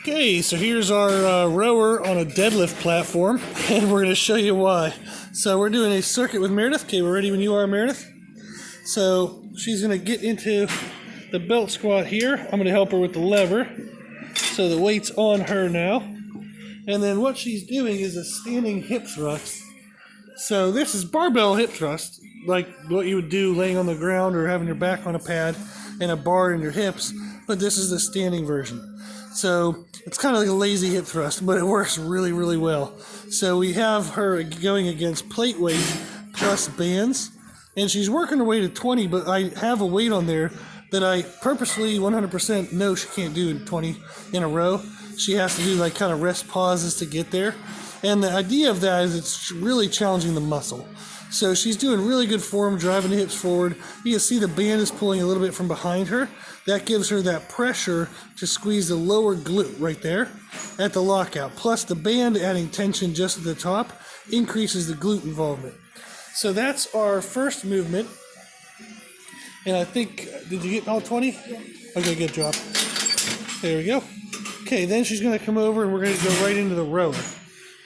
Okay, so here's our rower on a deadlift platform, and we're going to show you why. So we're doing a circuit with Meredith. Okay, we're ready when you are, Meredith. So she's going to get into the belt squat here. I'm going to help her with the lever. So the weight's on her now. And then what she's doing is a standing hip thrust. So this is barbell hip thrust, like what you would do laying on the ground or having your back on a pad and a bar in your hips. But this is the standing version. So it's kind of like a lazy hip thrust, but it works really, really well. So we have her going against plate weight plus bands, and she's working her way to 20, but I have a weight on there that I purposely 100% know she can't do in 20 in a row. She has to do like kind of rest pauses to get there. And the idea of that is it's really challenging the muscle. So she's doing really good form, driving the hips forward. You can see the band is pulling a little bit from behind her. That gives her that pressure to squeeze the lower glute right there at the lockout. Plus the band adding tension just at the top increases the glute involvement. So that's our first movement. And I think, did you get all 20? Yeah. Okay, good job. There we go. Okay, then she's going to come over and we're going to go right into the rower.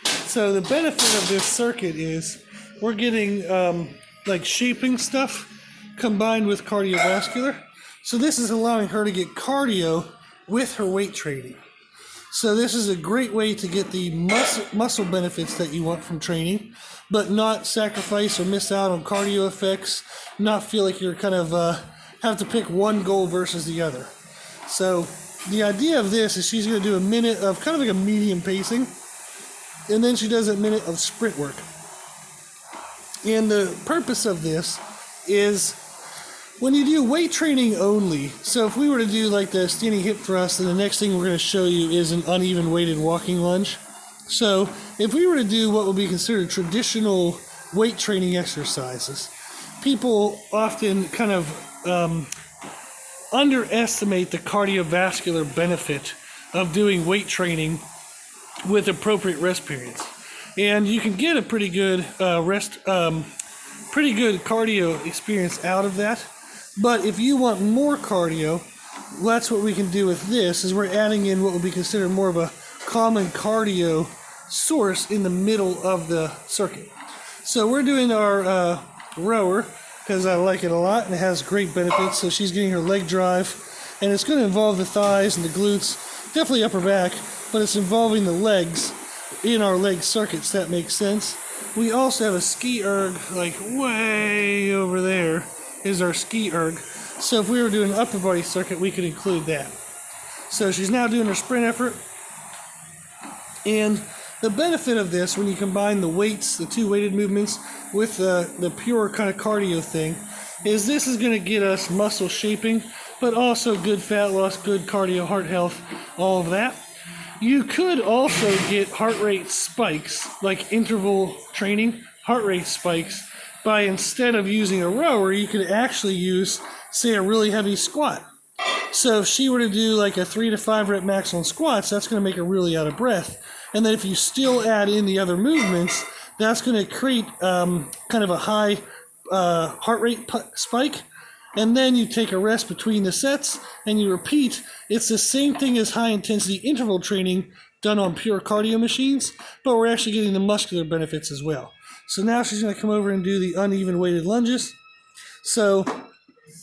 So the benefit of this circuit is we're getting like shaping stuff combined with cardiovascular. So this is allowing her to get cardio with her weight training. So this is a great way to get the muscle benefits that you want from training, but not sacrifice or miss out on cardio effects, not feel like you're kind of have to pick one goal versus the other. So the idea of this is she's going to do a minute of kind of like a medium pacing, and then she does a minute of sprint work. And the purpose of this is when you do weight training only, so if we were to do like the standing hip thrust, then the next thing we're going to show you is an uneven weighted walking lunge. So if we were to do what would be considered traditional weight training exercises, people often kind of underestimate the cardiovascular benefit of doing weight training with appropriate rest periods. And you can get a pretty good pretty good cardio experience out of that. But if you want more cardio, that's what we can do with this, is we're adding in what would be considered more of a common cardio source in the middle of the circuit. So we're doing our rower because I like it a lot and it has great benefits. So she's getting her leg drive, and it's going to involve the thighs and the glutes, definitely upper back, but it's involving the legs in our leg circuits. That makes sense. We also have a ski erg, like way over there is our ski erg. So if we were doing an upper body circuit, we could include that. So she's now doing her sprint effort. And the benefit of this, when you combine the weights, the two weighted movements, with the pure kind of cardio thing, is this is going to get us muscle shaping, but also good fat loss, good cardio, heart health, all of that. You could also get heart rate spikes, like interval training, heart rate spikes, by instead of using a rower, you could actually use, say, a really heavy squat. So if she were to do like a 3 to 5 rep max on squats, that's going to make her really out of breath. And then if you still add in the other movements, that's going to create kind of a high heart rate spike. And then you take a rest between the sets and you repeat. It's the same thing as high intensity interval training done on pure cardio machines, but we're actually getting the muscular benefits as well. So now she's going to come over and do the uneven weighted lunges. So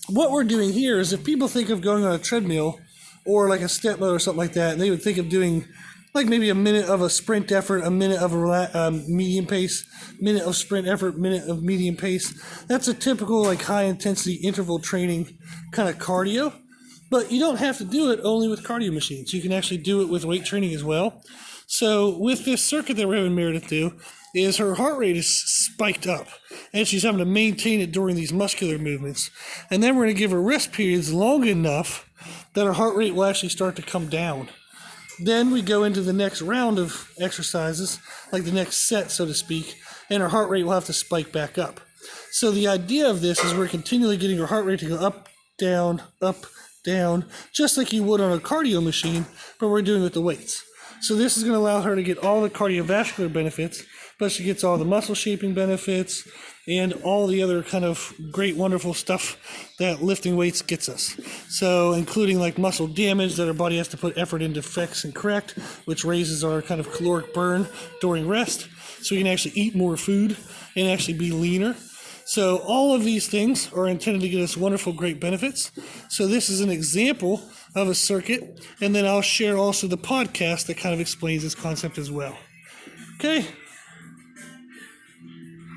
what we're doing here is, if people think of going on a treadmill or like a StepMill or something like that, and they would think of doing like maybe a minute of a sprint effort, a minute of a medium pace, minute of sprint effort, minute of medium pace. That's a typical like high intensity interval training kind of cardio. But you don't have to do it only with cardio machines. You can actually do it with weight training as well. So with this circuit that we're having Meredith do, is her heart rate is spiked up, and she's having to maintain it during these muscular movements. And then we're going to give her rest periods long enough that her heart rate will actually start to come down. Then we go into the next round of exercises, like the next set, so to speak, and her heart rate will have to spike back up. So the idea of this is we're continually getting her heart rate to go up, down, just like you would on a cardio machine, but we're doing it with the weights. So this is going to allow her to get all the cardiovascular benefits, but she gets all the muscle shaping benefits, and all the other kind of great, wonderful stuff that lifting weights gets us. So including like muscle damage that our body has to put effort into fix and correct, which raises our kind of caloric burn during rest. So we can actually eat more food and actually be leaner. So all of these things are intended to get us wonderful, great benefits. So this is an example of a circuit, and then I'll share also the podcast that kind of explains this concept as well. Okay.